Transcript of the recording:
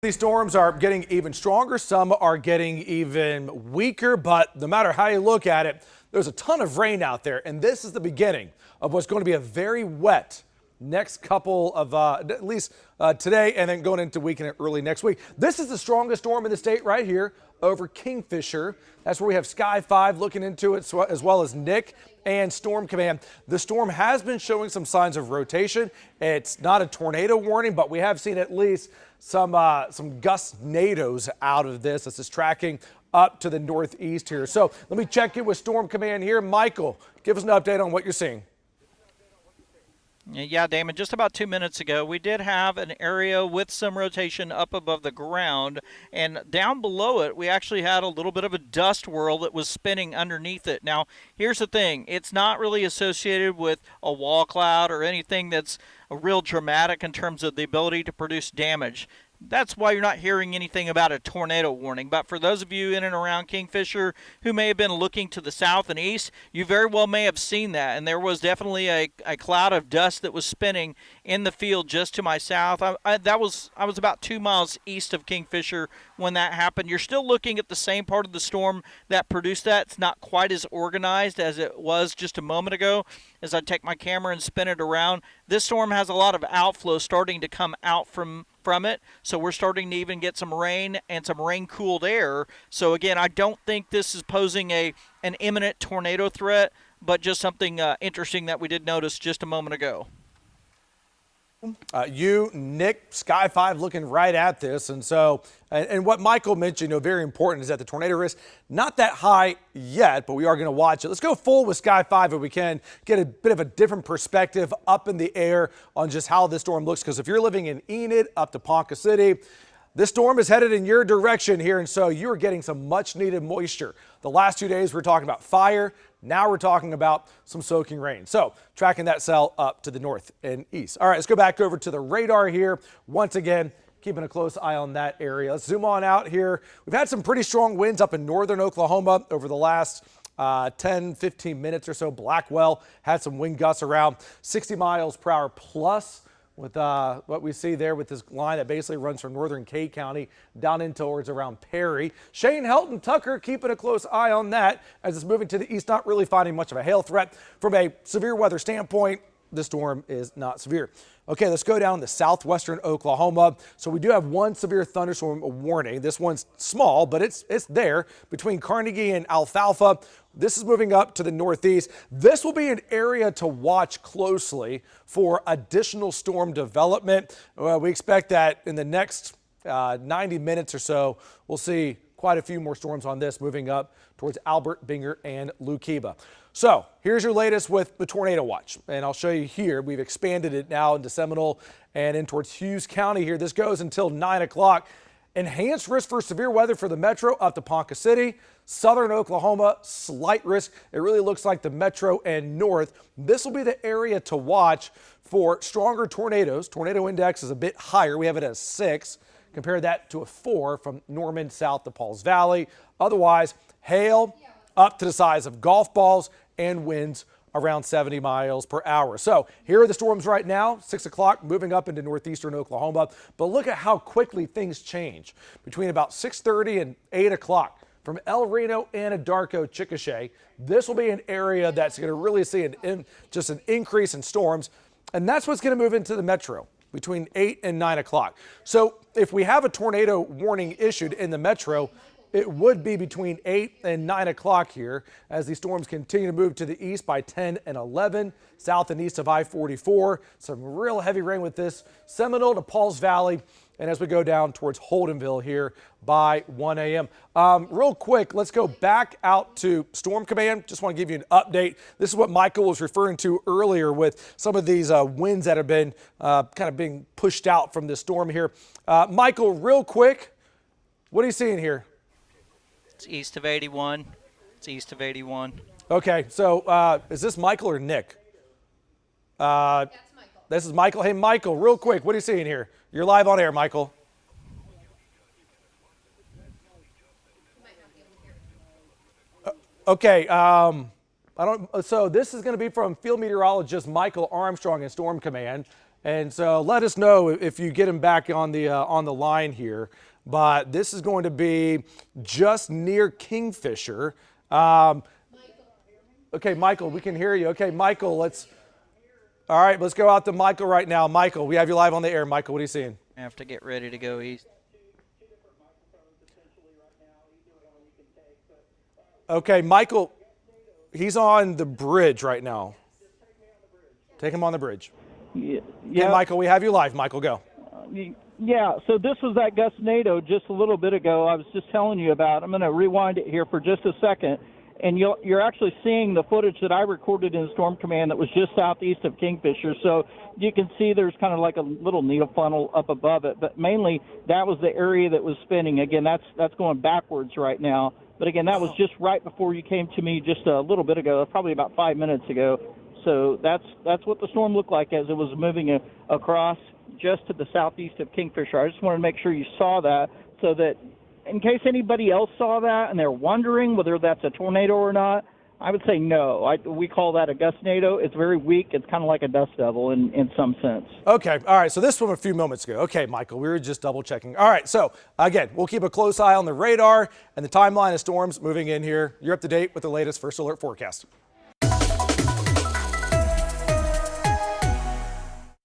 These storms are getting even stronger. Some are getting even weaker, but no matter how you look at it, there's a ton of rain out there. And this is the beginning of what's going to be a very wet next couple of at least today and then going into weekend and early next week. This is the strongest storm in the state right here over Kingfisher. That's where we have Sky 5 looking into it, as well as Nick and Storm Command. The storm has been showing some signs of rotation. It's not a tornado warning, but we have seen at least some gust-nados out of this. This is tracking up to the northeast here. So let me check in with Storm Command here. Michael, give us an update on what you're seeing. Yeah, Damon, just about 2 minutes ago, we did have an area with some rotation up above the ground, and down below it, we actually had a little bit of a dust whirl that was spinning underneath it. Now, here's the thing. It's not really associated with a wall cloud or anything that's real dramatic in terms of the ability to produce damage. That's why you're not hearing anything about a tornado warning. But for those of you in and around Kingfisher who may have been looking to the south and east, you very well may have seen that. And there was definitely a cloud of dust that was spinning in the field just to my south. I was about 2 miles east of Kingfisher when that happened. You're still looking at the same part of the storm that produced that. It's not quite as organized as it was just a moment ago. As I take my camera and spin it around, this storm has a lot of outflow starting to come out from it, so we're starting to even get some rain and some rain-cooled air. So again, I don't think this is posing an imminent tornado threat, but just something interesting that we did notice just a moment ago. You, Nick, Sky 5 looking right at this. And so, and what Michael mentioned, very important, is that the tornado risk not that high yet, but we are going to watch it. Let's go full with Sky 5 if we can, get a bit of a different perspective up in the air on just how this storm looks. Because if you're living in Enid up to Ponca City, this storm is headed in your direction here, and so you're getting some much-needed moisture. The last 2 days, we're talking about fire. Now we're talking about some soaking rain. So tracking that cell up to the north and east. All right, let's go back over to the radar here. Once again, keeping a close eye on that area. Let's zoom on out here. We've had some pretty strong winds up in northern Oklahoma over the last 10, 15 minutes or so. Blackwell had some wind gusts around 60 miles per hour plus, with what we see there with this line that basically runs from northern K County down in towards around Perry. Shane Helton Tucker keeping a close eye on that as it's moving to the east, not really finding much of a hail threat. From a severe weather standpoint, the storm is not severe. Okay, let's go down to southwestern Oklahoma. So we do have one severe thunderstorm warning. This one's small, but it's there between Carnegie and Alfalfa. This is moving up to the northeast. This will be an area to watch closely for additional storm development. We expect that in the next 90 minutes or so, we'll see quite a few more storms on this moving up towards Albert, Binger, and Luqueba. So here's your latest with the tornado watch, and I'll show you here. We've expanded it now into Seminole and in towards Hughes County here. This goes until 9 o'clock. Enhanced risk for severe weather for the metro up to Ponca City. Southern Oklahoma, slight risk. It really looks like the metro and north. This will be the area to watch for stronger tornadoes. Tornado index is a bit higher. We have it at 6. Compare that to a 4 from Norman south to Pauls Valley. Otherwise, hail up to the size of golf balls and winds around 70 miles per hour. So here are the storms right now, 6 o'clock, moving up into northeastern Oklahoma. But look at how quickly things change between about 6:30 and 8 o'clock. From El Reno, Anadarko, Chickasha, this will be an area that's going to really see just an increase in storms. And that's what's going to move into the metro between 8 and 9 o'clock. So if we have a tornado warning issued in the metro, it would be between 8 and 9 o'clock here as these storms continue to move to the east by 10 and 11, south and east of I-44. Some real heavy rain with this Seminole to Pauls Valley, and as we go down towards Holdenville here by 1 a.m. Real quick, let's go back out to Storm Command. Just want to give you an update. This is what Michael was referring to earlier with some of these winds that have been kind of being pushed out from this storm here. Michael, real quick, what are you seeing here? It's east of 81. It's east of 81. Okay, so is this Michael or Nick? That's Michael. This is Michael. Hey, Michael, real quick, what are you seeing here? You're live on air, Michael. Okay, so this is going to be from field meteorologist Michael Armstrong in Storm Command. And so let us know if you get him back on the line here. But this is going to be just near Kingfisher. Okay, Michael, we can hear you. Okay, Michael, all right, let's go out to Michael right now. Michael, we have you live on the air. Michael, what are you seeing? I have to get ready to go east. Okay, Michael, he's on the bridge right now. Take him on the bridge. Yeah. Okay, Michael, we have you live. Michael, go. Yeah, so this was that gustnado just a little bit ago I was just telling you about. I'm going to rewind it here for just a second, and you're actually seeing the footage that I recorded in Storm Command that was just southeast of Kingfisher. So you can see there's kind of like a little needle funnel up above it, but mainly that was the area that was spinning. Again, that's going backwards right now. But again, that was just right before you came to me just a little bit ago, probably about 5 minutes ago. So that's what the storm looked like as it was moving across just to the southeast of Kingfisher. I just wanted to make sure you saw that so that in case anybody else saw that and they're wondering whether that's a tornado or not, I would say no. We call that a gustnado. It's very weak. It's kind of like a dust devil in some sense. Okay, all right, so this from a few moments ago. Okay, Michael, we were just double checking. All right, so again, we'll keep a close eye on the radar and the timeline of storms moving in here. You're up to date with the latest First Alert forecast.